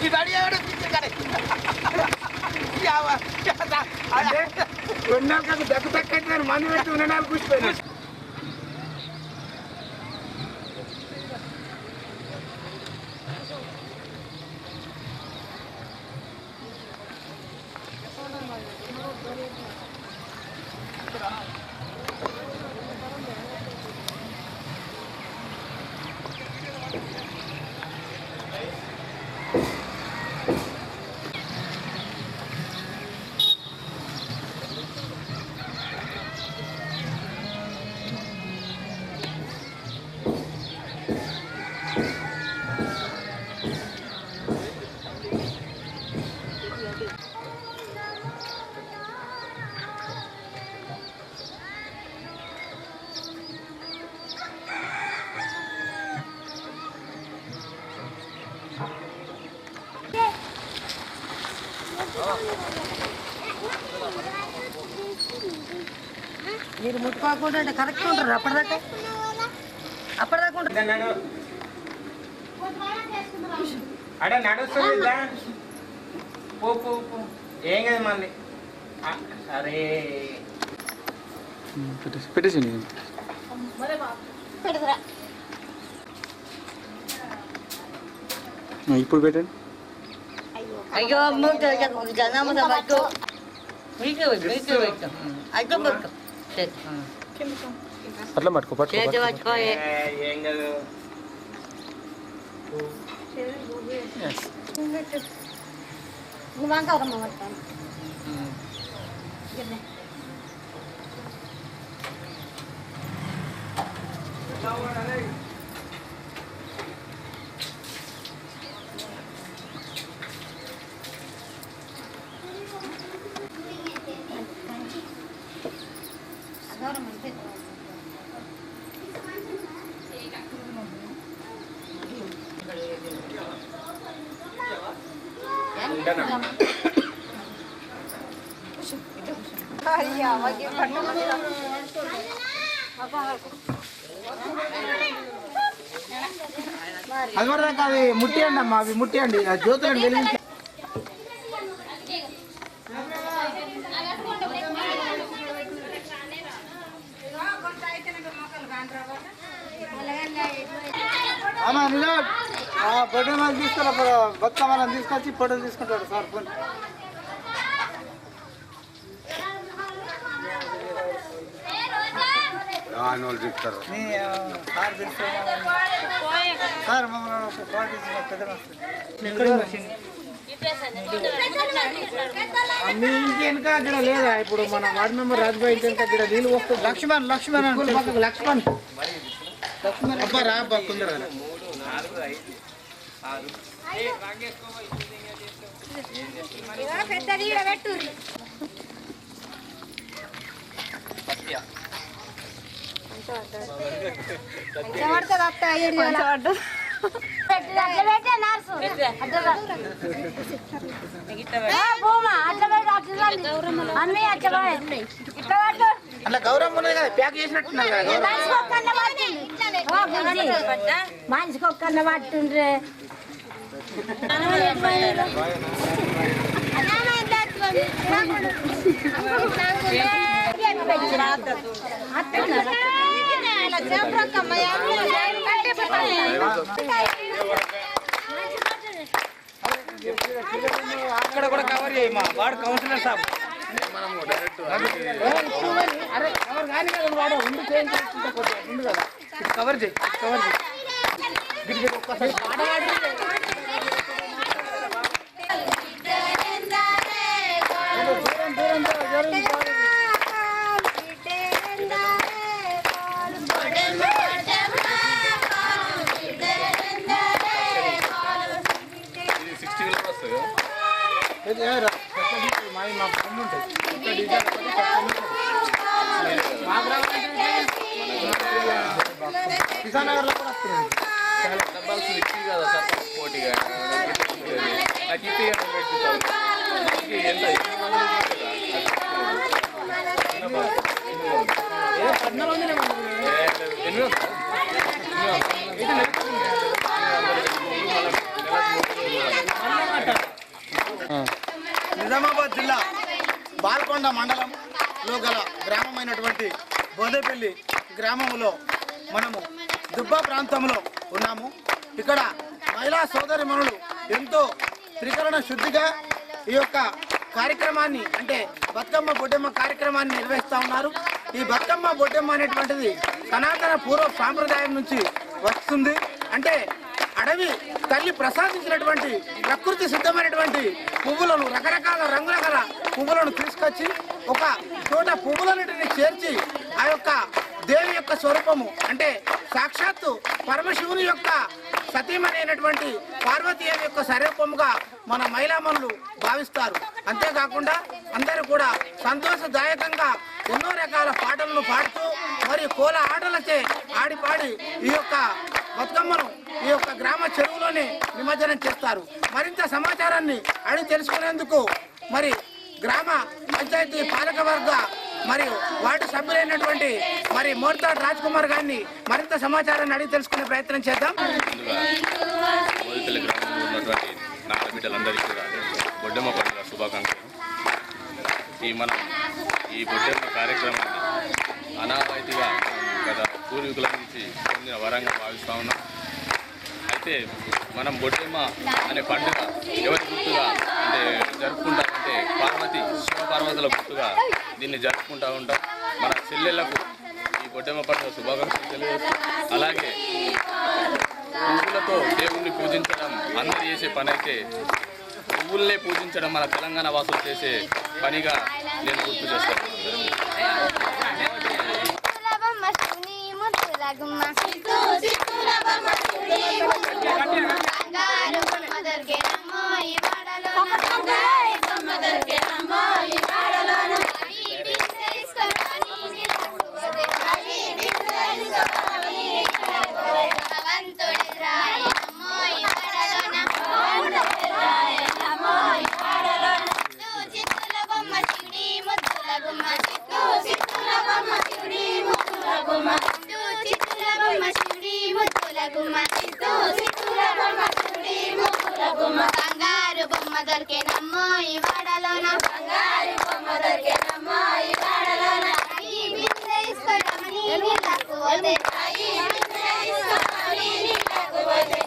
ఇది అడిగాడు దగ్గు తగ్గట్టు మంది పెట్టి ఉన్న కూర్చిపోయినా మీరు ముట్టుకోకుండా అంటే కరెక్ట్ ఉంటారు అప్పటిదాకా ఉంటారు అడే నడుస్తుందా పో ఏం కదా మళ్ళీ సరే పెట్టేసి ఇప్పుడు పెట్టండి. అయ్యో జనామా పట్టు అట్లా పట్టుకో పట్టుకో ఏం కదా అది కూడా అవి ముట్టియండి అమ్మా అవి ముట్టియండి జ్యోతులను వెలిగించి అమ్మా నిజం పొట్టలు మనం తీసుకురా బతుక మనం తీసుకొచ్చి పొట్టలు తీసుకుంటాడు సార్ సార్ మీ ఇంటి వెనుక అక్కడ లేదా ఇప్పుడు మన వార్డు మెంబర్ రాజుబాయి ఇంటి వెనుక అక్కడ నీళ్ళు వస్తుంది లక్ష్మణ్ అబ్బా రా అబ్బా కుందరా అట్లా గౌరవం ఉన్నది కదా ప్యాక్ చేసినట్టున్నారు మనిషికి ఒక్కన్న పట్టుండ్రే అక్కడ కూడా కవర్ చేయమా వాడు కౌన్సిలర్ సాబ్ కవర్ చేయి ఒక్కసారి మా ఫ్రెండ్ ఉంటుంది కిసానగర్లో కూడా వస్తున్నాయి చాలా డబ్బాలు ఇచ్చి కదా సార్ పోటీగా నాకు ఇప్పి ఎంత ఎన్ని బాల్కొండ మండలంలో గల గ్రామమైనటువంటి బోదేపల్లి గ్రామంలో మనము దుబ్బా ప్రాంతంలో ఉన్నాము. ఇక్కడ మహిళా సోదరిమణులు ఎంతో త్రికరణ శుద్ధిగా ఈ యొక్క కార్యక్రమాన్ని అంటే బతుకమ్మ బొడ్డెమ్మ కార్యక్రమాన్ని నిర్వహిస్తూ ఉన్నారు. ఈ బతుకమ్మ బొడ్డెమ్మ అనేటువంటిది సనాతన పూర్వ సాంప్రదాయం నుంచి వస్తుంది. అంటే అడవి తల్లి ప్రసాదించినటువంటి ప్రకృతి సిద్ధమైనటువంటి పువ్వులను రకరకాల రంగుల గల పువ్వులను తీసుకొచ్చి ఒక చోట పువ్వులన్నిటిని చేర్చి ఆ యొక్క దేవి యొక్క స్వరూపము అంటే సాక్షాత్తు పరమశివుని యొక్క సతీమణి అయినటువంటి పార్వతీదేవి యొక్క స్వరూపముగా మన మహిళామణులు భావిస్తారు. అంతేకాకుండా అందరూ కూడా సంతోషదాయకంగా ఎన్నో రకాల పాటలను పాడుతూ మరియు కోల ఆటలచే ఆడిపాడి ఈ యొక్క బతుకమ్మను ఈ యొక్క గ్రామ చెరువులోనే నిమజ్జనం చేస్తారు. మరింత సమాచారాన్ని అడిగి తెలుసుకునేందుకు మరి గ్రామ పంచాయతీ పాలకవర్గ మరియు వార్డు సభ్యులైనటువంటి మరి మోర్తాడ్ రాజ్ కుమార్ గారిని మరింత సమాచారాన్ని అడిగి తెలుసుకునే ప్రయత్నం చేద్దాం. బోదేపల్లి గ్రామంలో ఉన్నటువంటి నాన్న బిడ్డలందరికీ కూడా బొడ్డెమ్మ పండుగ శుభాకాంక్షలు. ఈ బొడ్డెమ్మ కార్యక్రమాన్ని అనావాయితీగా గత పూర్వీకుల నుంచి పొందిన వరంగా భావిస్తూ ఉన్నాం. అయితే మనం బొడ్డెమ్మ అనే పండుగ ఎవరి గుర్తుగా అంటే జరుపుకుంటామంటే పార్వతి శివపార్వతుల గుర్తుగా దీన్ని జరుపుకుంటూ ఉంటాం. మన చెల్లెళ్లకు ఈ బొడ్డెమ్మ పండుగ శుభాకాంక్షలు తెలియజేస్తాం. అలాగే పువ్వులతో దేవుణ్ణి పూజించడం అందరు చేసే పని అయితే పువ్వుల్నే పూజించడం మన తెలంగాణ వాసులు చేసే పనిగా నేను గుర్తు చేస్తాను. బంగారు బొమ్మ దొరికేనమ్మో ఈ వాడలోన బంగారు బొమ్మ దొరికేనమ్మో ఈ వాడలోన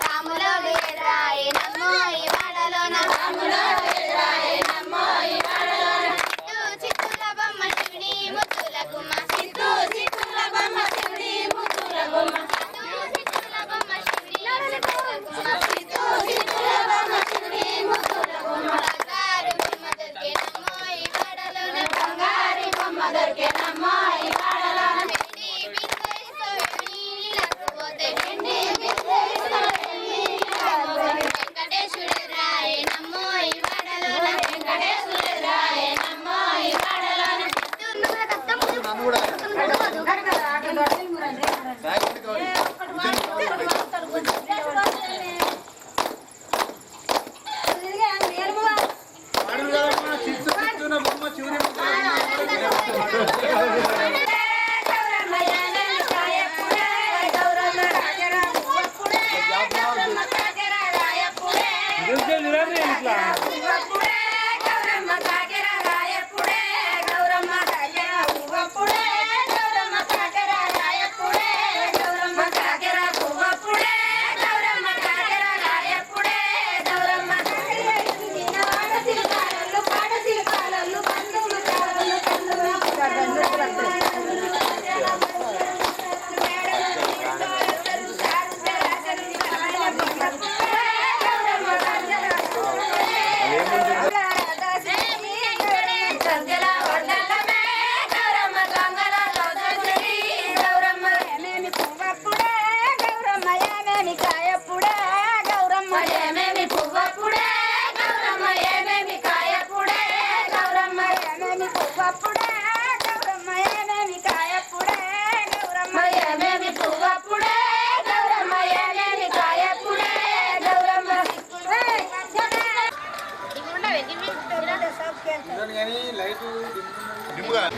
రాములోడు ఎదురాయనమ్మో ఈ వాడలోన రాములోడు ఎదురాయనమ్మో ఈ వాడలోన చిత్తుల బొమ్మ శివుని ముత్తుల గుమ్మ సిద్ధు చిత్తుల బొమ్మ శివుని ముత్తుల గుమ్మ చిత్తుల బొమ్మ శివుని సిద్ధు చిత్తుల బొమ్మ శివుని ముత్తుల గుమ్మ బంగారు బొమ్మ దొరికేనమ్మో ఈ వాడలోన బంగారు బొమ్మ దొరికేనమ్మో ఈ వాడలోన వెంకటేశ్వర రాయ నమ్మో ఈ వాడలోన వెంకటేశ్వర రాయ నమ్మో ఈ వాడలోన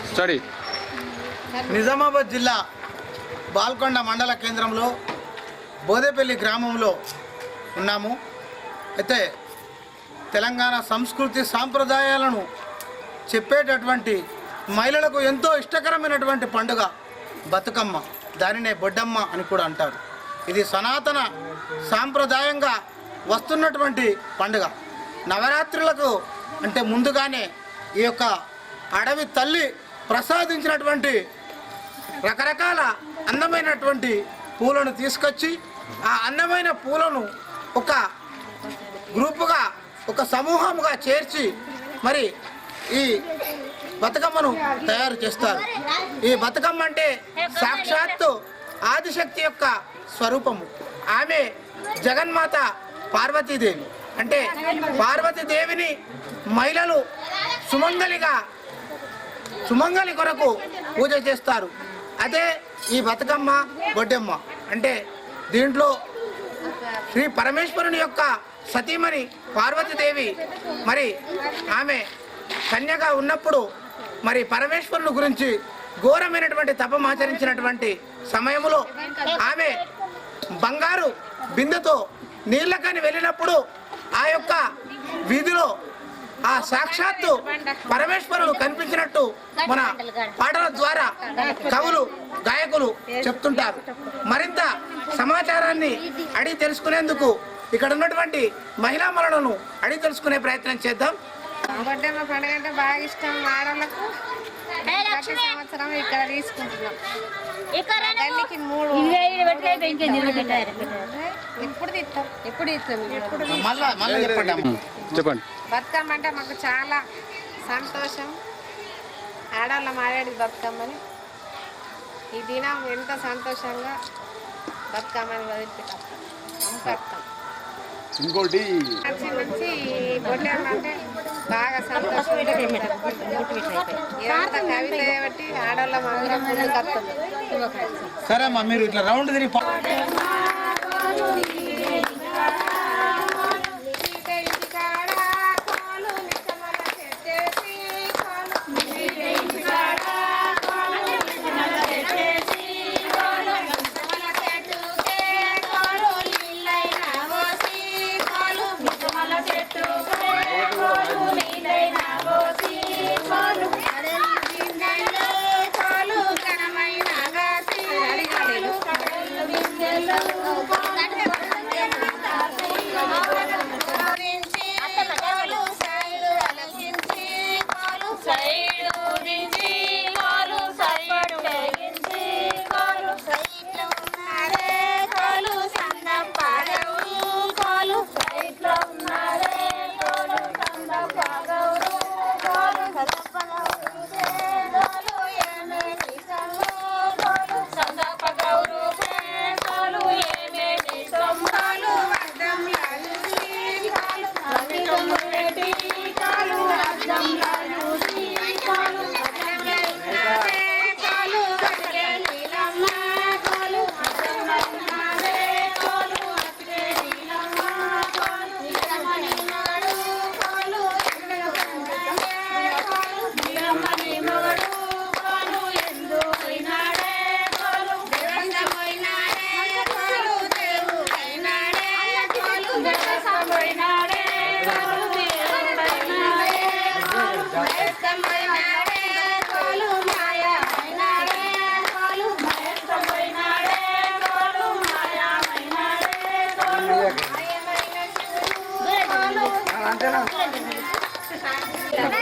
స్టడీ నిజామాబాద్ జిల్లా బాల్కొండ మండల కేంద్రంలో బోదేపల్లి గ్రామంలో ఉన్నాము. అయితే తెలంగాణ సంస్కృతి సాంప్రదాయాలను చెప్పేటటువంటి మహిళలకు ఎంతో ఇష్టకరమైనటువంటి పండుగ బతుకమ్మ. దానినే బొడ్డమ్మ అని కూడా అంటారు. ఇది సనాతన సాంప్రదాయంగా వస్తున్నటువంటి పండుగ. నవరాత్రులకు అంటే ముందుగానే ఈ యొక్క అడవి తల్లి ప్రసాదించినటువంటి రకరకాల అందమైనటువంటి పూలను తీసుకొచ్చి ఆ అందమైన పూలను ఒక గ్రూపుగా ఒక సమూహముగా చేర్చి మరి ఈ బతుకమ్మను తయారు చేస్తారు. ఈ బతుకమ్మ అంటే సాక్షాత్తు ఆదిశక్తి యొక్క స్వరూపము. ఆమె జగన్మాత పార్వతీదేవి. అంటే పార్వతీదేవిని మహిళలు సుమంగలి కొరకు పూజ చేస్తారు. అదే ఈ బతుకమ్మ బొడ్డెమ్మ అంటే దీంట్లో శ్రీ పరమేశ్వరుని యొక్క సతీమణి పార్వతీదేవి మరి ఆమె కన్యగా ఉన్నప్పుడు మరి పరమేశ్వరుని గురించి ఘోరమైనటువంటి తపమాచరించినటువంటి సమయంలో ఆమె బంగారు బిందెతో నీళ్ళకని వెళ్ళినప్పుడు ఆ యొక్క వీధిలో ఆ సాక్షాత్తు పరమేశ్వరుడు కనిపించినట్టు మన పాటల ద్వారా కవులు గాయకులు చెప్తుంటారు. మరింత సమాచారాన్ని అడిగి తెలుసుకునేందుకు ఇక్కడ ఉన్నటువంటి మహిళా మనులను అడిగి తెలుసుకునే ప్రయత్నం చేద్దాం. బొడ్డమ్మ పండుగ అంటే బాగా ఇష్టం ఆడవాళ్ళకు. ప్రతి సంవత్సరం ఇక్కడ తీసుకుంటున్నాం. తల్లికి 3 ఎప్పుడు ఇస్తాం మళ్ళా చెప్పండి. బతుకమ్మ అంటే మాకు చాలా సంతోషం. ఆడవాళ్ళం ఆడేది బతుకమ్మని. ఈ దినం ఎంత సంతోషంగా బతుకమ్మని వదిలిపెట్టాం. ఇంకోటి నుంచి బొడ్డమ్మ అంటే బాగా సంతోషం. ఇదంతా కవిత కాబట్టి ఆడవాళ్ళం అందరం ముందుకు వస్తుంది. సరే అమ్మా, మీరు ఇట్లా రౌండ్ తిరిగి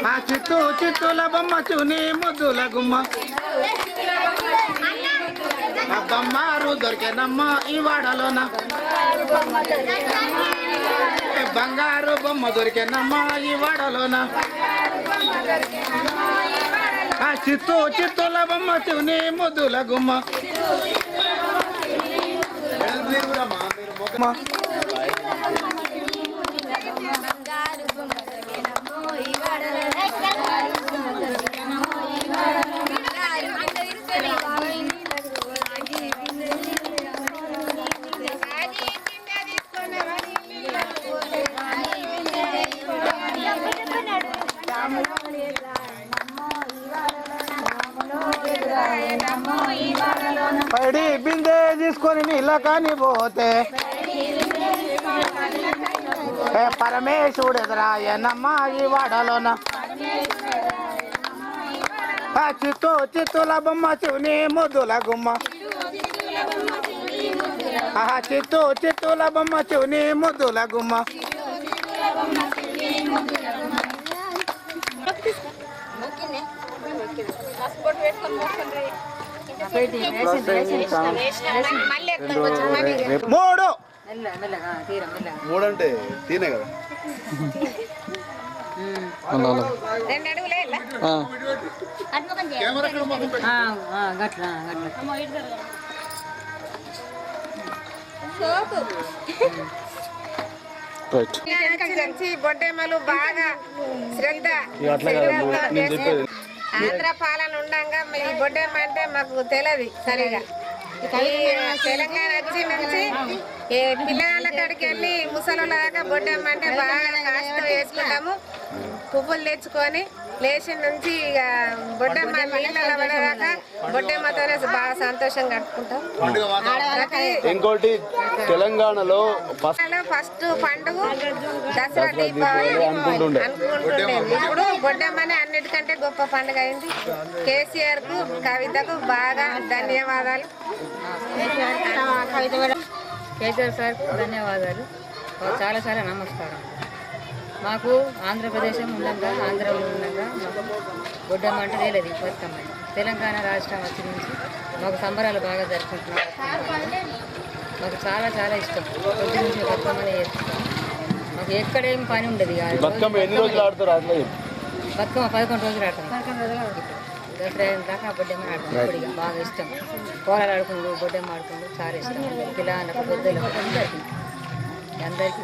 ఆ చిత్తుల బొమ్మ చూని ముద్దుల గుమ్మ బొమ్మారు దొరికేనమ్మ ఈ వాడలోన. బంగారు బొమ్మ దొరికేనమ్మ ఈ వాడలోన. ఆ చిత్తుల బొమ్మ చూని ముద్దుల గుమ్మ. పడి బిందె తీసుకొని నీళ్ళ కాని పోతే పరమేశ్వరుడు ఎదురాయనమ్మ ఈ వాడలోన. ఆ చిత్తుల బొమ్మ శివుని ముద్దుల గుమ్మ ఆహా చిత్తుల బొమ్మ శివుని ముద్దుల గుమ్మ మూడు మూడంటే తీనే కదా 2 అడుగులే నుంచి బొడ్డెమ్మలు బాగా శ్రద్ధ ఆంధ్ర పాలన ఉండంగా ఈ బొడ్డెమ్మ అంటే మాకు తెలియదు సరిగా తెలంగాణ వచ్చి నుంచి పిల్లల కాడికి వెళ్ళి ముసలి దాకా బొడ్డెమ్మ అంటే బాగా కాస్త వేసుకుంటాము పువ్వులు తెచ్చుకొని లేచి నుంచి ఇక బొడ్డెమ్మ నీళ్ళలో పడేదాకా బొడ్డెమ్మతోనే బాగా సంతోషంగా గడుపుకుంటాం. ఇంకోటి తెలంగాణలో ఫస్ట్ పండుగ దసరా దీపావళి అనుకుంటుండే. ఇప్పుడు బొడ్డెమ్మనే అన్నిటికంటే గొప్ప పండుగ అయింది. కేసీఆర్ కు కవితకు బాగా ధన్యవాదాలు. కేసీఆర్ సార్ ధన్యవాదాలు. చాలా చాలా నమస్కారం. మాకు ఆంధ్రప్రదేశ్ ఉండగా ఆంధ్రలో ఉండగా మాకు బొడ్డమ్మ అంటే తెలియదు. బతుకమ్మ తెలంగాణ రాష్ట్రం వచ్చి నుంచి మాకు సంబరాలు బాగా జరుపుకుంటున్నాం. మాకు చాలా చాలా ఇష్టం. పొద్దు నుంచి బతుకమ్మనే చేస్తున్నాం. మాకు ఎక్కడేం పని ఉండదు. బతుకమ్మ ఎన్ని రోజులు ఆడుతారు? బతుకమ్మ 11 రోజులు ఆడతాం. దసరా దాకా బొడ్డెమ్మ ఆడతాం. ఇప్పుడు బాగా ఇష్టం. కోలాలు ఆడుకుంటూ బొడ్డెమ్మ ఆడుకుంటూ చాలా ఇష్టం. పిల్లలకు పెద్దలకు అందరికీ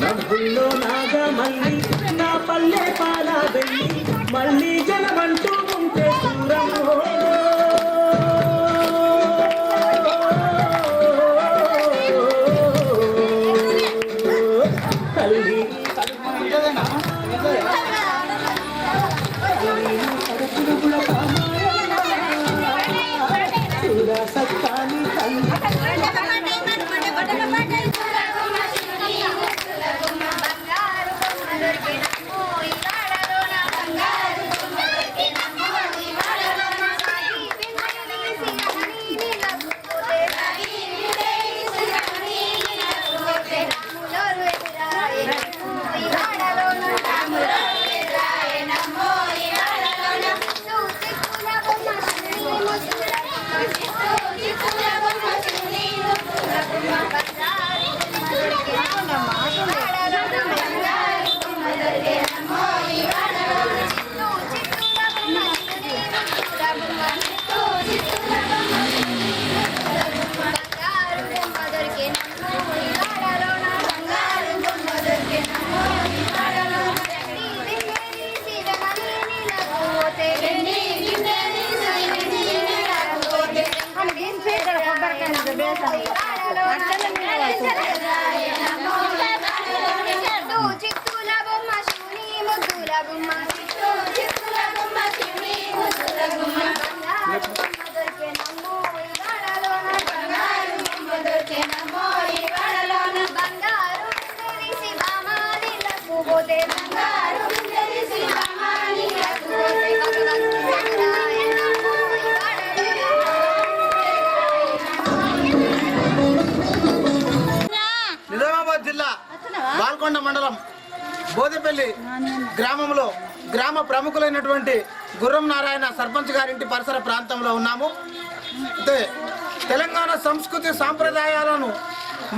నవ్వుల్లో నాగమల్లి నా పల్లె పాల వెళ్ళి మళ్ళీ జనమంటూ ఉంటే దూరంలో తల్లి సత్తాని తల్లి నిజామాబాద్ జిల్లా బాల్కొండ మండలం బోదేపల్లి గ్రామంలో గ్రామ ప్రముఖులైనటువంటి గుర్రం నారాయణ సర్పంచ్ గారింటి పరిసర ప్రాంతంలో ఉన్నాము. అయితే తెలంగాణ సంస్కృతి సాంప్రదాయాలను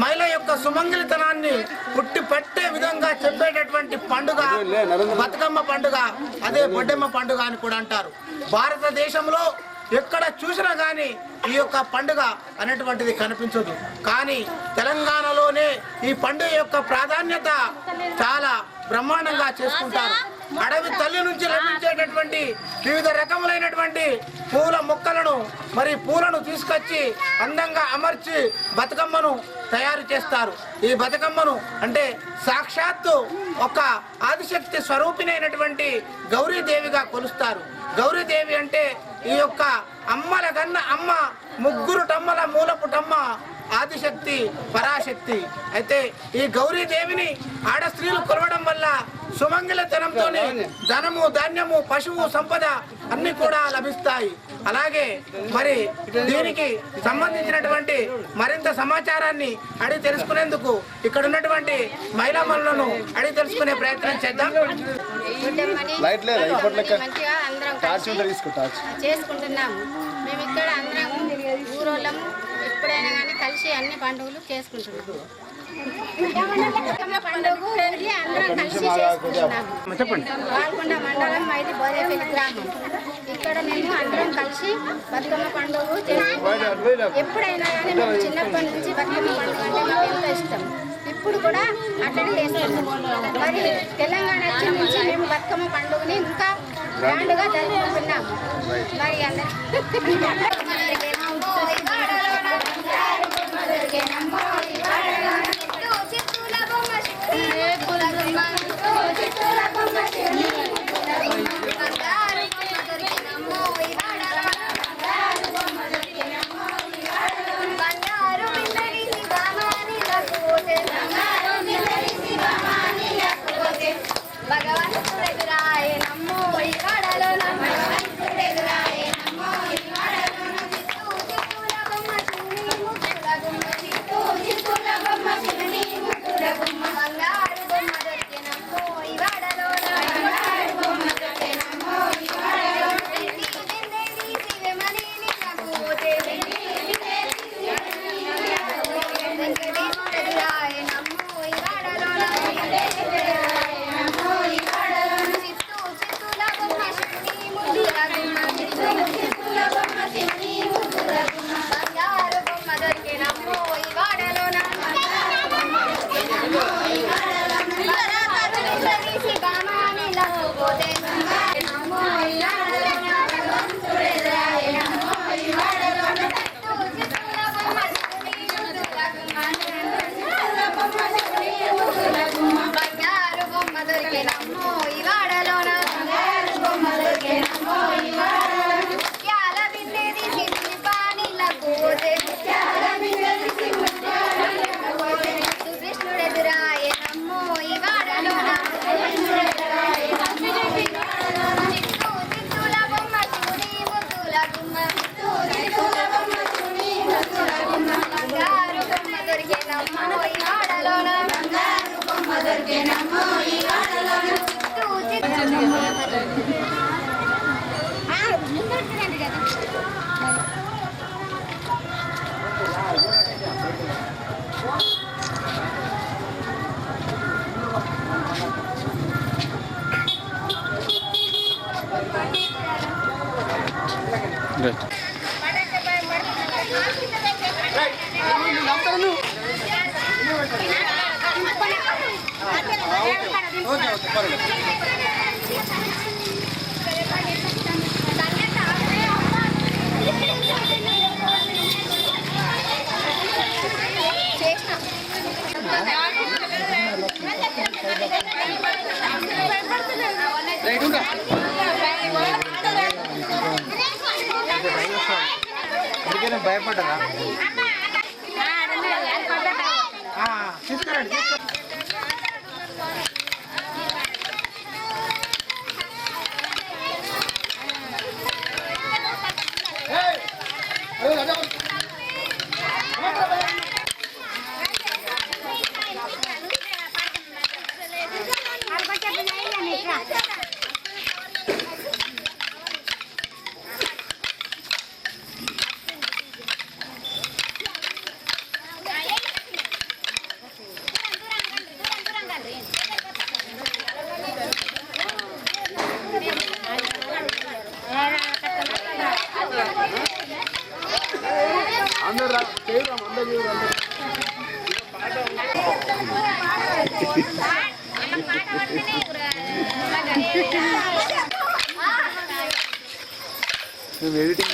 మహిళ యొక్క సుమంగళితనాన్ని పుట్టి పట్టే విధంగా చెప్పేటటువంటి పండుగ బతుకమ్మ పండుగ, అదే బొడ్డెమ్మ పండుగ అని కూడా అంటారు. భారతదేశంలో ఎక్కడ చూసినా కానీ ఈ యొక్క పండుగ అనేటువంటిది కనిపించదు. కానీ తెలంగాణలోనే ఈ పండుగ యొక్క ప్రాధాన్యత చాలా బ్రహ్మాండంగా చేసుకుంటారు. అడవి తల్లి నుంచి లభించేటటువంటి వివిధ రకములైనటువంటి పూల మొక్కలను మరి పూలను తీసుకొచ్చి అందంగా అమర్చి బతుకమ్మను తయారు చేస్తారు. ఈ బతుకమ్మను అంటే సాక్షాత్తు ఒక ఆదిశక్తి స్వరూపిణైనటువంటి గౌరీదేవిగా కొలుస్తారు. గౌరీదేవి అంటే ఈ యొక్క అమ్మల కన్నా అమ్మ, ముగ్గురు టమ్మల మూలపు టమ్మ, ఆదిశక్తి పరాశక్తి. అయితే ఈ గౌరీదేవిని ఆడ స్త్రీలు కొలవడం వల్ల సుమంగళతనంతో ధనము ధాన్యము పశువు సంపద అన్ని కూడా లభిస్తాయి. అలాగే మరి దీనికి సంబంధించినటువంటి మరింత సమాచారాన్ని అడిగి తెలుసుకునేందుకు ఇక్కడ ఉన్నటువంటి మహిళా మనులను అడిగి తెలుసుకునే ప్రయత్నం చేద్దాం. మంచిగా అందరం చేసుకుంటున్నాము. మేము ఇక్కడ అందరం ఊరోళ్ళము ఎప్పుడైనా కానీ కలిసి అన్ని పండుగలు చేసుకుంటున్నాము. పండుగ అందరం కలిసి చేసుకుంటున్నాము. పాల్గొండ మండలం మైది బోదేపల్లి గ్రామం. ఇక్కడ మేము అందరం కలిసి బతుకమ్మ పండుగ చేసుకుంటున్నాము. ఎప్పుడైనా కానీ మేము చిన్నప్పటి నుంచి బతుకమ్మ పండుగ అంటే మాకు ఎంతో ఇష్టం. ఇప్పుడు కూడా అట్లనే చేస్తున్నాం. మరి తెలంగాణ వచ్చిన నుంచి మేము బతుకమ్మ పండుగని ఇంకా గ్రాండ్గా జరుపుకుంటున్నాము. మరి భయపడ్డా ఎడిటింగ్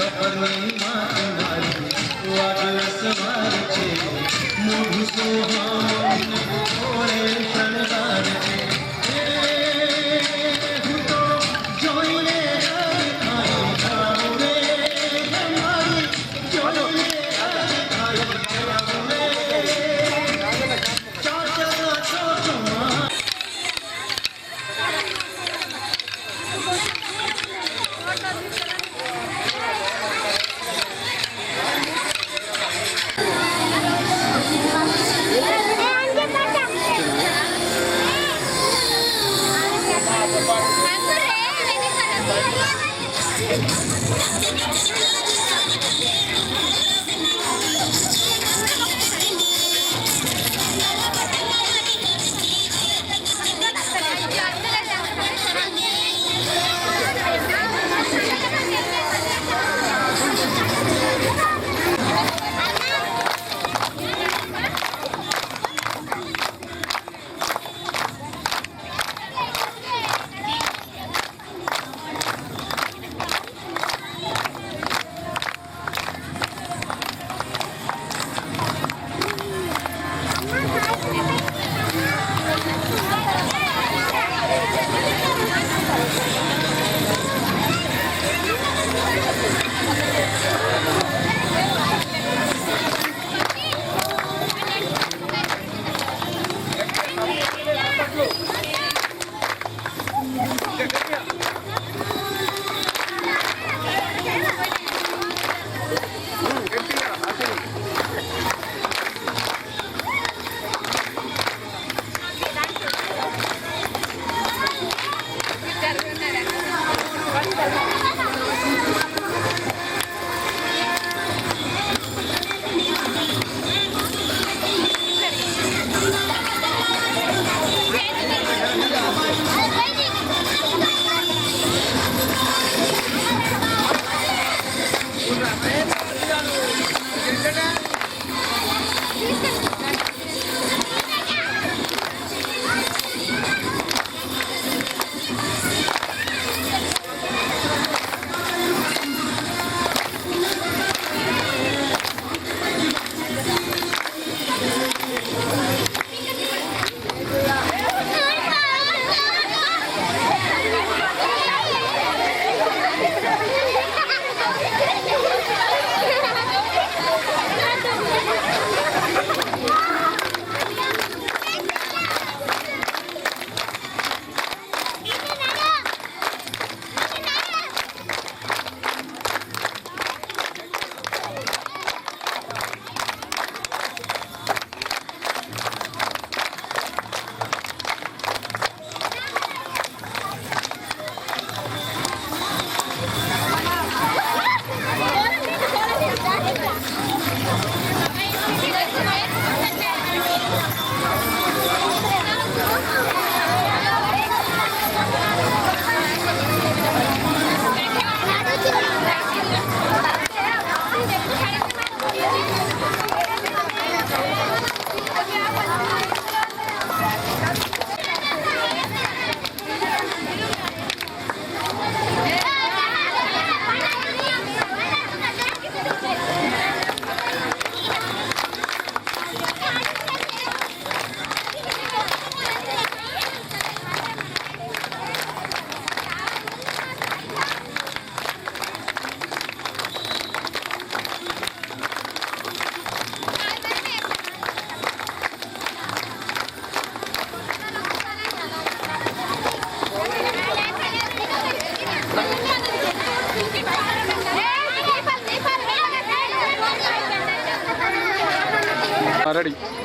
सपने माँ तुम्हारी वादल सवार छे मुझ सोहान ओरे शणगार छे હું તો જોઈને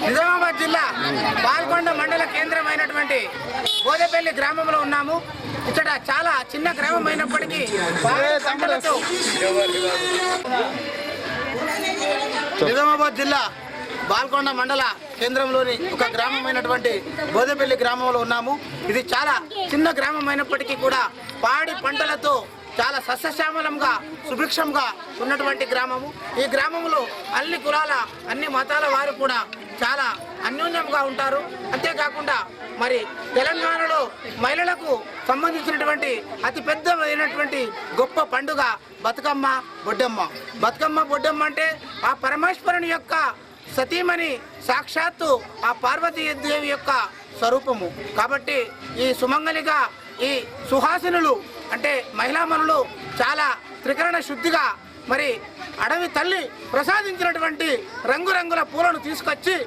నిజామాబాద్ జిల్లా బాల్కొండ మండల కేంద్రమైనటువంటి బోదేపల్లి గ్రామంలో ఉన్నాము. ఇక్కడ చాలా చిన్న గ్రామం అయినప్పటికీ నిజామాబాద్ జిల్లా బాల్కొండ మండల కేంద్రంలోని ఒక గ్రామమైనటువంటి బోదేపల్లి గ్రామంలో ఉన్నాము. ఇది చాలా చిన్న గ్రామం అయినప్పటికీ కూడా పాడి పంటలతో చాలా సస్యశ్యామలంగా సుభిక్షంగా ఉన్నటువంటి గ్రామము. ఈ గ్రామంలో అన్ని కులాల అన్ని మతాల వారు కూడా చాలా అన్యోన్యంగా ఉంటారు. అంతేకాకుండా మరి తెలంగాణలో మహిళలకు సంబంధించినటువంటి అతి పెద్దమైనటువంటి గొప్ప పండుగ బతుకమ్మ బొడ్డమ్మ. బతుకమ్మ బొడ్డమ్మ అంటే ఆ పరమేశ్వరుని యొక్క సతీమణి, సాక్షాత్తు ఆ పార్వతీదేవి యొక్క స్వరూపము. కాబట్టి ఈ సుమంగలిగా ఈ సుహాసినులు అంటే మహిళామణులు చాలా త్రికరణ శుద్ధిగా మరి అడవి తల్లి ప్రసాదించినటువంటి రంగురంగుల పూలను తీసుకొచ్చి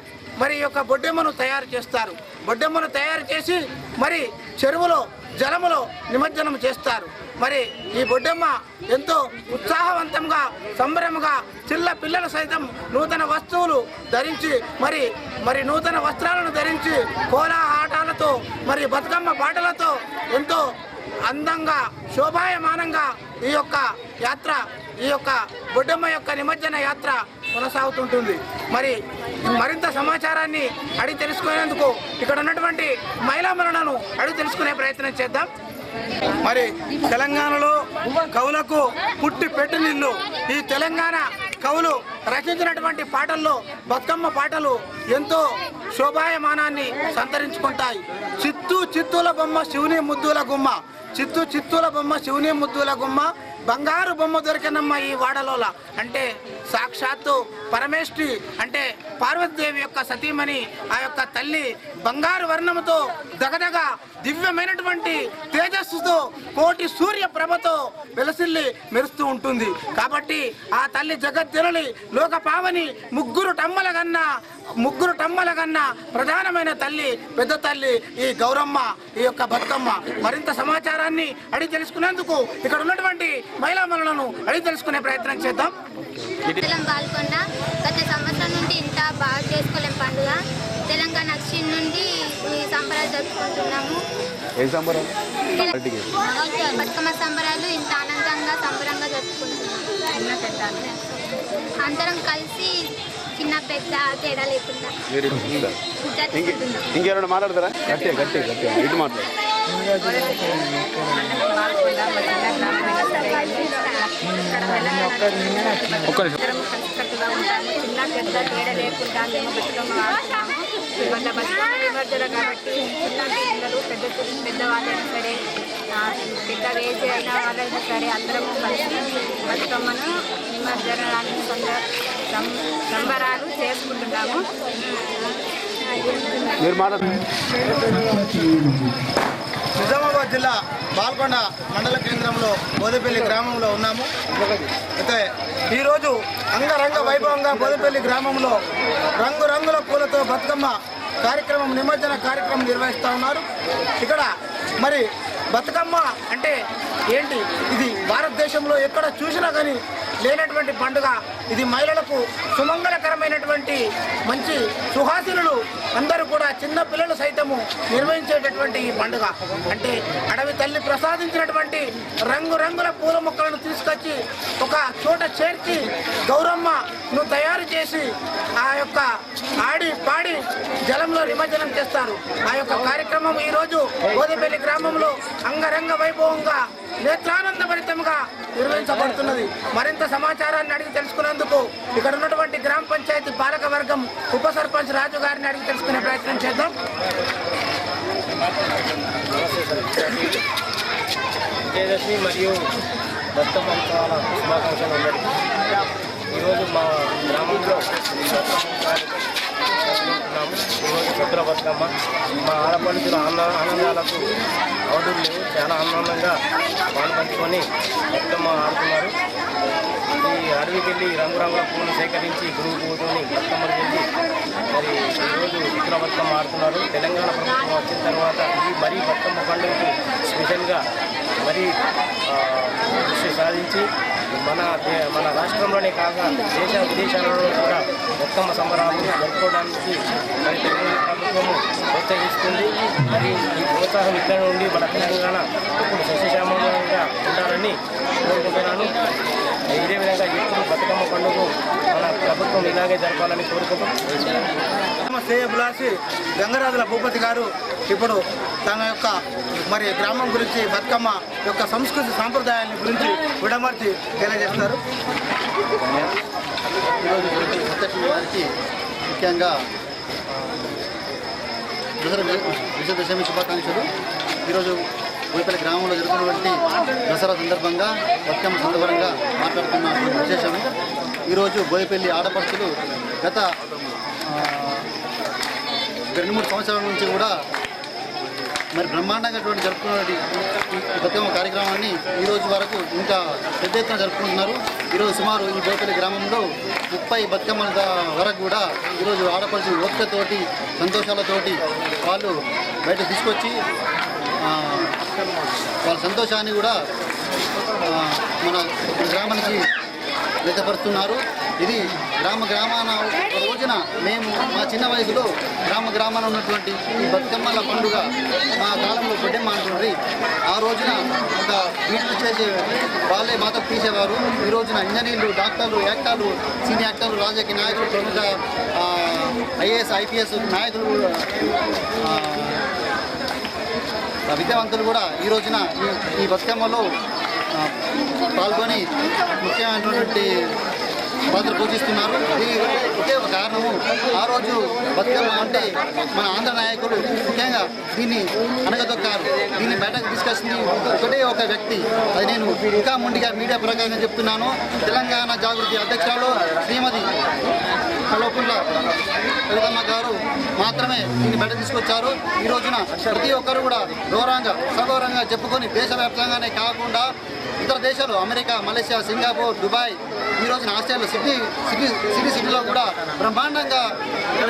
మరి ఈ యొక్క బొడ్డెమ్మను తయారు చేస్తారు. బొడ్డెమ్మను తయారు చేసి మరి చెరువులో జలములో నిమజ్జనం చేస్తారు. మరి ఈ బొడ్డెమ్మ ఎంతో ఉత్సాహవంతంగా సంబరంగా చిల్ల పిల్లలు సైతం నూతన వస్తువులు ధరించి మరి నూతన వస్త్రాలను ధరించి కోలాటాలతో మరి బతుకమ్మ పాటలతో ఎంతో అందంగా శోభాయమానంగా ఈ యొక్క యాత్ర, ఈ యొక్క బొడ్డమ్మ యొక్క నిమజ్జన యాత్ర కొనసాగుతుంటుంది. మరి మరింత సమాచారాన్ని అడిగి తెలుసుకునేందుకు ఇక్కడ ఉన్నటువంటి మహిళామణులను అడిగి తెలుసుకునే ప్రయత్నం చేద్దాం. మరి తెలంగాణలో కవులకు పుట్టి పెట్టినిల్లు. ఈ తెలంగాణ కవులు రచించినటువంటి పాటల్లో బతుకమ్మ పాటలు ఎంతో శోభాయమానాన్ని సంతరించుకుంటాయి. చిత్తూల బొమ్మ శివుని ముద్దుల గుమ్మ, చిత్తూల బొమ్మ శివుని ముద్దుల గుమ్మ, బంగారు బొమ్మ దొరికినమ్మ ఈ వాడలోల. అంటే సాక్షాత్తు పరమేశ్వరి అంటే పార్వతీదేవి యొక్క సతీమణి ఆ యొక్క తల్లి బంగారు వర్ణముతో దగదగ దివ్యమైనటువంటి తేజస్సుతో కోటి సూర్య ప్రభతో వెలసిల్లి మెరుస్తూ ఉంటుంది. కాబట్టి ఆ తల్లి జగజ్జనని లోక పావని ముగ్గురు టమ్మల కన్నా ప్రధానమైన తల్లి, పెద్ద తల్లి ఈ గౌరమ్మ, ఈ యొక్క బతుకమ్మ. మరింత సమాచారాన్ని అడిగి తెలుసుకునేందుకు ఇక్కడ ఉన్నటువంటి మహిళామణులను అడిగి తెలుసుకునే ప్రయత్నం చేద్దాం. బాల్కొండ గత సంవత్సరం నుండి ఇంత బాగా చేసుకోలేం పండుగ. తెలంగాణ వచ్చిన నుండి ఈ సంబరాలు జరుపుకుంటున్నాము. బతుకమ్మ సంబరాలు ఇంత ఆనందంగా సంబరంగా జరుపుకుంటున్నాము. అందరం కలిసి చిన్న పెద్ద తేడా లేకుండా ఇంకేమైనా మాట్లాడతారా? గట్టి ఇటు మాట్లాడు. చిన్న పెద్ద తేడా లేకుండా మేము బతుకమ్మ ఆడుతున్నాము. మళ్ళీ బతుకమ్మ నిమజ్జన కాబట్టి చిన్న పిల్లలు పెద్దవాళ్ళైనా సరే, పెద్ద ఏజ్ అయిన వాళ్ళైనా సరే అందరము కలిసి బతుకమ్మను నిమజ్జనాన్ని సంబరాలు చేసుకుంటున్నాము. నిజామాబాద్ జిల్లా బాల్కొండ మండల కేంద్రంలో బోదేపల్లి గ్రామంలో ఉన్నాము. అయితే ఈరోజు అంగరంగ వైభవంగా బోదేపల్లి గ్రామంలో రంగురంగుల పూలతో బతుకమ్మ కార్యక్రమం, నిమజ్జన కార్యక్రమం నిర్వహిస్తూ ఉన్నారు. ఇక్కడ మరి బతుకమ్మ అంటే ఏంటి? ఇది భారతదేశంలో ఎక్కడ చూసినా కానీ లేనటువంటి పండుగ. ఇది మహిళలకు సుమంగళకరమైనటువంటి మంచి సుహాసినులు అందరూ కూడా చిన్న పిల్లలు సైతము నిర్వహించేటటువంటి ఈ పండుగ. అంటే అడవి తల్లి ప్రసాదించినటువంటి రంగురంగుల పూల మొక్కలను తీసుకొచ్చి ఒక చోట చేర్చి గౌరమ్మను తయారు చేసి ఆ యొక్క ఆడి పాడి జలంలో నిమజ్జనం చేస్తారు. ఆ యొక్క కార్యక్రమం ఈరోజు బోదేపల్లి గ్రామంలో అంగరంగ వైభవంగా నేత్రానందభరితంగా నిర్వహించబడుతున్నది. మరింత సమాచారాన్ని అడిగి తెలుసుకునేందుకు ఇక్కడ ఉన్నటువంటి గ్రామ పంచాయతీ పాలక వర్గం ఉప సర్పంచ్ రాజు గారిని అడిగి తెలుసుకునే ప్రయత్నం చేద్దాం. విజయదశమి మరియు బతుకమ్మ ఉత్సవాల శుభాకాంక్షలు అందరికీ. ఈరోజు మా గ్రామంలో ఈరోజు సద్దుల బతుకమ్మ మా ఆడపడుచుల ఆనందాలకు అవధులు లేవు. చాలా ఆనందంగా పాల్పంచుకొని బతుకమ్మ ఆడుతున్నారు. ఈ అడవికి వెళ్ళి రంగురంగుల పూలు సేకరించి గురువు పూజని బతుకమ్మలు వెళ్ళి మరి ఈరోజు సద్దుల బతుకమ్మ ఆడుతున్నారు. తెలంగాణ ప్రభుత్వం వచ్చిన తర్వాత ఇది మరీ బతుకమ్మ పండుగకి స్పెషల్గా మరీ దృష్టి సాధించి మన రాష్ట్రంలోనే కాక విదేశాలలో కూడా బతుకమ్మ సంబరాలు జరుపుకోవడానికి మరి ప్రభుత్వము ప్రోత్సహిస్తుంది. మరి ఈ ప్రోత్సాహం ఇక్కడ నుండి మన తెలంగాణ ఇప్పుడు సస్యశ్యామలంగా ఉండాలని కోరుకుంటున్నాను. ఇదే విధంగా ఎప్పుడు బతుకమ్మ పండుగ మన ప్రభుత్వం ఇలాగే జరపాలని కోరుకుంటున్నాం. శ్రేయభిలాషి గంగరాజుల భూపతి గారు ఇప్పుడు తన యొక్క మరి గ్రామం గురించి, బతుకమ్మ యొక్క సంస్కృతి సాంప్రదాయాల గురించి విడమర్చి తెలియజేస్తారు. ఈరోజు వారికి ముఖ్యంగా దసరా విజయదశమి శుభాకాంక్షలు. ఈరోజు బోయపల్లి గ్రామంలో జరుగుతున్నటువంటి దసరా సందర్భంగా బతుకమ్మ సందర్భంగా మాట్లాడుతున్న విశేషము. ఈరోజు బోయపల్లి ఆడపడుచులు గత 2-3 సంవత్సరాల నుంచి కూడా మరి బ్రహ్మాండంగా జరుపుకున్నటువంటి బతుకమ్మ కార్యక్రమాన్ని ఈరోజు వరకు ఇంకా పెద్ద ఎత్తున జరుపుకుంటున్నారు. ఈరోజు సుమారు ఈ బోయపల్లి గ్రామంలో 30 బతుకమ్మల వరకు కూడా ఈరోజు ఆడపడుచు ఓపికతోటి సంతోషాలతోటి వాళ్ళు బయట తీసుకొచ్చి వాళ్ళ సంతోషాన్ని కూడా మన గ్రామానికి వ్యక్తపరుస్తున్నారు. ఇది గ్రామాన ఒక రోజున మేము మా చిన్న వయసులో గ్రామాన ఉన్నటువంటి ఈ బతుకమ్మల పండుగ మా కాలంలో బొడ్డెమ్మ అంటుండ్రి. ఆ రోజున ఒక వీటిని చేసే వాళ్ళే మాతకు తీసేవారు. ఈ రోజున ఇంజనీర్లు, డాక్టర్లు, యాక్టర్లు, సీనియర్ యాక్టర్లు, రాజకీయ నాయకులు, ప్రముఖ ఐఏఎస్, ఐపీఎస్ నాయకులు, విద్యావంతులు కూడా ఈ రోజున ఈ బతుకమ్మలో పాల్గొని ముఖ్యమైనటువంటి పాత్ర పోషిస్తున్నారు. దీనికి ఒకే ఒక కారణము, ఆ రోజు బతుకమ్మ అంటే మన ఆంధ్ర నాయకులు ముఖ్యంగా దీన్ని అనగదొక్కారు. దీన్ని బయటకు తీసుకొచ్చింది ఒకటే ఒక వ్యక్తి. అది నేను ఇంకా ముందుగా మీడియా ప్రకారంగా చెప్తున్నాను. తెలంగాణ జాగృతి అధ్యక్షురాలు శ్రీమతి కల్వకుంట్ల కవితమ్మ గారు మాత్రమే దీన్ని బయటకు తీసుకొచ్చారు. ఈ రోజున ప్రతి ఒక్కరు కూడా గౌరవంగా సగౌరవంగా చెప్పుకొని దేశవ్యాప్తంగానే కాకుండా ఇతర దేశాలు అమెరికా, మలేషియా, సింగపూర్, దుబాయ్, ఈ రోజున ఆస్ట్రేలియా సిటీలో కూడా బ్రహ్మాండంగా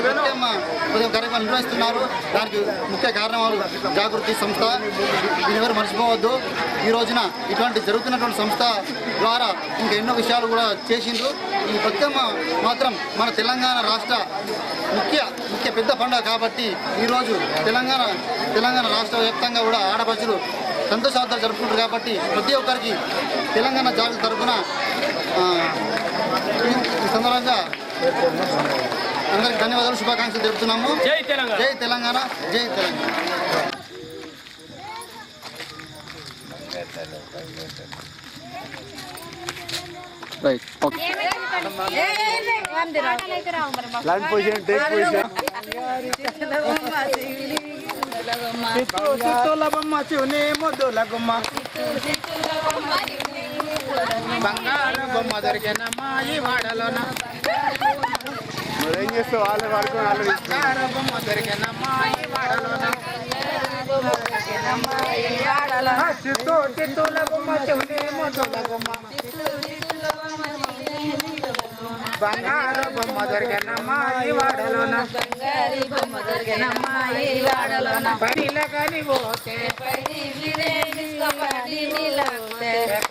బతుకమ్మ కార్యక్రమాలు నిర్వహిస్తున్నారు. దానికి ముఖ్య కారణాలు జాగృతి సంస్థ. దీని ఎవరు మర్చిపోవద్దు. ఈ రోజున ఇటువంటి జరుగుతున్నటువంటి సంస్థ ద్వారా ఇంకా ఎన్నో విషయాలు కూడా చేసిండ్రు. ఈ బతుకమ్మ మాత్రం మన తెలంగాణ రాష్ట్ర ముఖ్య పెద్ద పండుగ కాబట్టి ఈరోజు తెలంగాణ రాష్ట్ర వ్యాప్తంగా కూడా ఆడపడుచులు సంతోషాలతో జరుపుకుంటారు. కాబట్టి ప్రతి ఒక్కరికి తెలంగాణ జాగృతి తరఫున ఈ సందర్భంగా అందరికి ధన్యవాదాలు, శుభాకాంక్షలు తెలుపుతున్నాము. జై తెలంగాణ, జై తెలంగాణ, జై Telangana. Right, okay. Line position, take position. చిత్తూల బొమ్మ చూనే ముద్దుల గుమ్మ, బంగారు బొమ్మ దొరికినమ్మా ఈ వాడలోన, ఏం చేస్తావు? వాళ్ళే వాడుకొని వాళ్ళు బంగారు బొమ్మ దొరికినమ్మా ఈ వాడలోన, చిత్తూల బొమ్మ చూనే ముద్దుల గుమ్మ, బంగారు బొమ్మ దొరికినమ్మా ఈ వాడలోన, పడిల కాని పోతే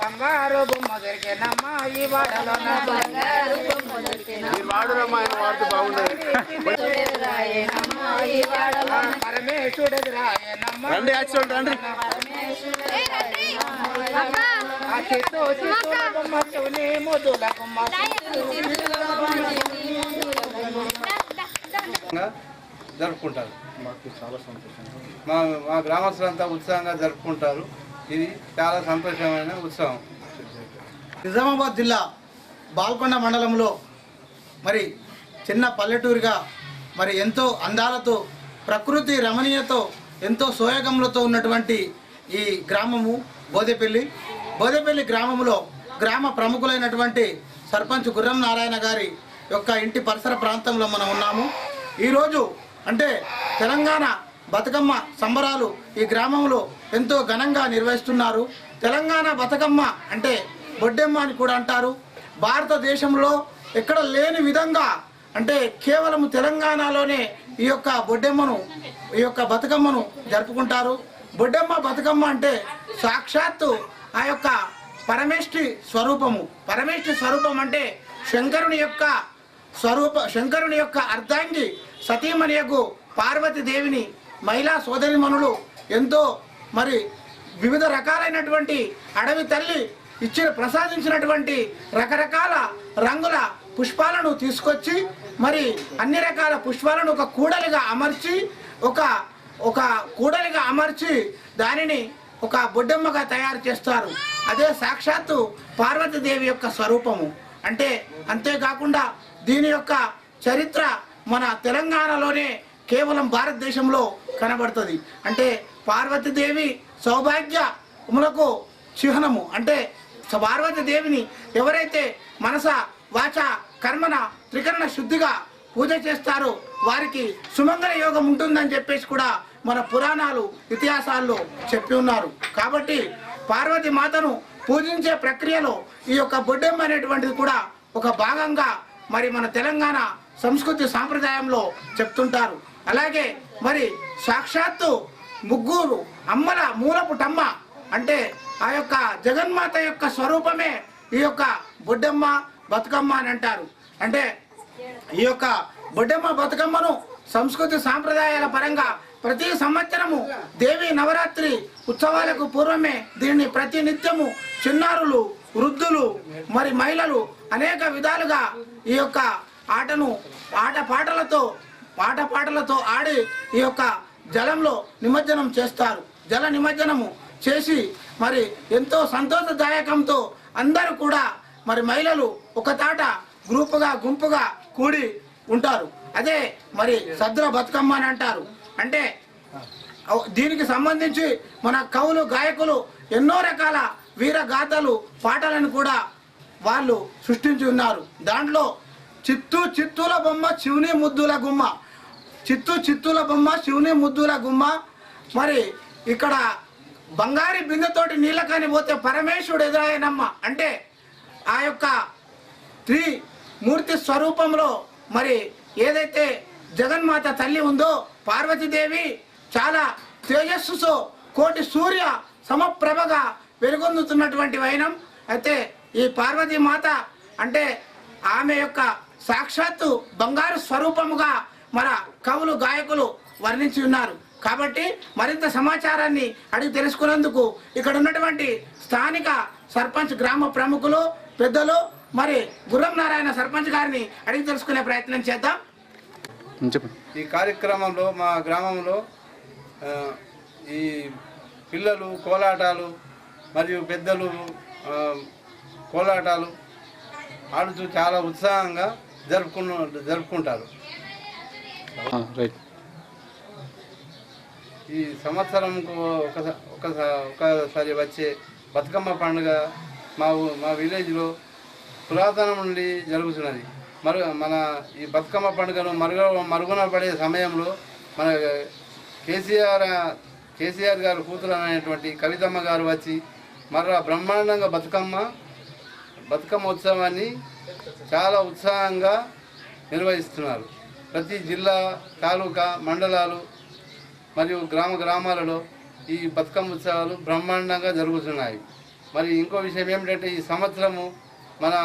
బంగారు బొమ్మ దొరికినమ్మా ఈ వాడలోన, వాడురమ్మా, ఆయన వాడితే బాగుండదు. పరమేశ్వరుడు రాయనమ్మా రండి, యాక్చువల్ రండి. బొమ్మ చూనే ముద్దుల గుమ్మ, జరుపుకుంటారు. మాకు చాలా సంతోషంగా మా గ్రామస్తులంతా ఉత్సాహంగా జరుపుకుంటారు. ఇది చాలా సంతోషమైన ఉత్సవం. నిజామాబాద్ జిల్లా బాల్కొండ మండలంలో మరి చిన్న పల్లెటూరుగా మరి ఎంతో అందాలతో ప్రకృతి రమణీయతో ఎంతో సోయగములతో ఉన్నటువంటి ఈ గ్రామము బోదేపల్లి గ్రామంలో గ్రామ ప్రముఖులైనటువంటి సర్పంచ్ గుర్రం నారాయణ గారి యొక్క ఇంటి పరిసర ప్రాంతంలో మనం ఉన్నాము. ఈరోజు అంటే తెలంగాణ బతుకమ్మ సంబరాలు ఈ గ్రామంలో ఎంతో ఘనంగా నిర్వహిస్తున్నారు. తెలంగాణ బతుకమ్మ అంటే బొడ్డెమ్మ అని కూడా అంటారు. భారతదేశంలో ఎక్కడ లేని విధంగా అంటే కేవలం తెలంగాణలోనే ఈ యొక్క బొడ్డెమ్మను ఈ యొక్క బతుకమ్మను జరుపుకుంటారు. బొడ్డెమ్మ బతుకమ్మ అంటే సాక్షాత్తు ఆ యొక్క పరమేష్ఠి స్వరూపం అంటే శంకరుని యొక్క అర్ధాంగి సతీమణియకు పార్వతీదేవిని మహిళా సోదరిమణులు ఎంతో మరి వివిధ రకాలైనటువంటి అడవి తల్లి ప్రసాదించినటువంటి రకరకాల రంగుల పుష్పాలను తీసుకొచ్చి మరి అన్ని రకాల పుష్పాలను ఒక కూడలిగా అమర్చి దానిని ఒక బొడ్డెమ్మగా తయారు చేస్తారు. అదే సాక్షాత్తు పార్వతీదేవి యొక్క స్వరూపము. అంతేకాకుండా దీని యొక్క చరిత్ర మన తెలంగాణలోనే కేవలం భారతదేశంలో కనబడుతుంది. అంటే పార్వతీదేవి సౌభాగ్యములకు చిహ్నము. అంటే పార్వతీదేవిని ఎవరైతే మనస వాచ కర్మన త్రికరణ శుద్ధిగా పూజ చేస్తారో వారికి సుమంగళ యోగం ఉంటుందని చెప్పేసి కూడా మన పురాణాలు ఇతిహాసాల్లో చెప్పి ఉన్నారు. కాబట్టి పార్వతీ మాతను పూజించే ప్రక్రియలో ఈ యొక్క బొడ్డెమ్మ అనేటువంటిది కూడా ఒక భాగంగా మరి మన తెలంగాణ సంస్కృతి సాంప్రదాయంలో చెప్తుంటారు. అలాగే మరి సాక్షాత్తు ముగ్గురు అమ్మల మూలపుటమ్మ అంటే ఆ యొక్క జగన్మాత యొక్క స్వరూపమే ఈ యొక్క బొడ్డెమ్మ బతుకమ్మ అని అంటారు. అంటే ఈ యొక్క బొడ్డెమ్మ బతుకమ్మను సంస్కృతి సాంప్రదాయాల పరంగా ప్రతి సంవత్సరము దేవి నవరాత్రి ఉత్సవాలకు పూర్వమే దీన్ని ప్రతి నిత్యము చిన్నారులు, వృద్ధులు, మరి మహిళలు అనేక విధాలుగా ఈ యొక్క ఆటను ఆటపాటలతో ఆడి ఈ యొక్క జలంలో నిమజ్జనం చేస్తారు. జల నిమజ్జనము చేసి మరి ఎంతో సంతోషదాయకంతో అందరూ కూడా మరి మహిళలు ఒక తాట గుంపుగా కూడి ఉంటారు. అదే మరి సద్ర బతుకమ్మ అని అంటారు. అంటే దీనికి సంబంధించి మన కవులు, గాయకులు ఎన్నో రకాల వీర గాథలు, పాటలను కూడా వాళ్ళు సృష్టించి ఉన్నారు. దాంట్లో చిత్తూల బొమ్మ శివుని ముద్దుల గుమ్మ, చిత్తూల బొమ్మ శివుని ముద్దుల గుమ్మ. మరి ఇక్కడ బంగారి బిందెతోటి నీళ్ళకాని పోతే పరమేశ్వరుడు ఎదురాయనమ్మ. అంటే ఆ యొక్క త్రిమూర్తి స్వరూపంలో మరి ఏదైతే జగన్మాత తల్లి ఉందో పార్వతీదేవి చాలా తేజస్సుతో కోటి సూర్య సమప్రభగా వెలుగొందుతున్నటువంటి వైనం. అయితే ఈ పార్వతీ మాత అంటే ఆమె యొక్క సాక్షాత్తు బంగారు స్వరూపముగా మన కవులు, గాయకులు వర్ణించి ఉన్నారు. కాబట్టి మరింత సమాచారాన్ని అడిగి తెలుసుకునేందుకు ఇక్కడ ఉన్నటువంటి స్థానిక సర్పంచ్, గ్రామ ప్రముఖులు, పెద్దలు, మరి గుర్రం నారాయణ సర్పంచ్ గారిని అడిగి తెలుసుకునే ప్రయత్నం చేద్దాం. ఈ కార్యక్రమంలో మా గ్రామంలో ఈ పిల్లలు కోలాటాలు మరియు పెద్దలు కోలాటాలు ఆడుతూ చాలా ఉత్సాహంగా జరుపుకుంటారు. ఈ సంవత్సరంకు ఒకసారి వచ్చే బతుకమ్మ పండుగ మా విలేజ్లో పురాతనం నుండి జరుగుతున్నది. మన ఈ బతుకమ్మ పండుగను మరుగున పడే సమయంలో మన కేసీఆర్ గారు కూతురు అనేటువంటి కవితమ్మ గారు వచ్చి బ్రహ్మాండంగా బతుకమ్మ ఉత్సవాన్ని చాలా ఉత్సాహంగా నిర్వహిస్తున్నారు. ప్రతి జిల్లా, తాలూకా, మండలాలు మరియు గ్రామాలలో ఈ బతుకమ్మ ఉత్సవాలు బ్రహ్మాండంగా జరుగుతున్నాయి. మరి ఇంకో విషయం ఏమిటంటే ఈ సంవత్సరము మన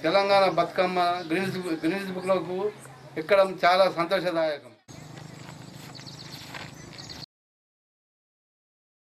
తెలంగాణ బతుకమ్మ గిన్నిస్ బుక్లకు ఎక్కడం చాలా సంతోషదాయకం.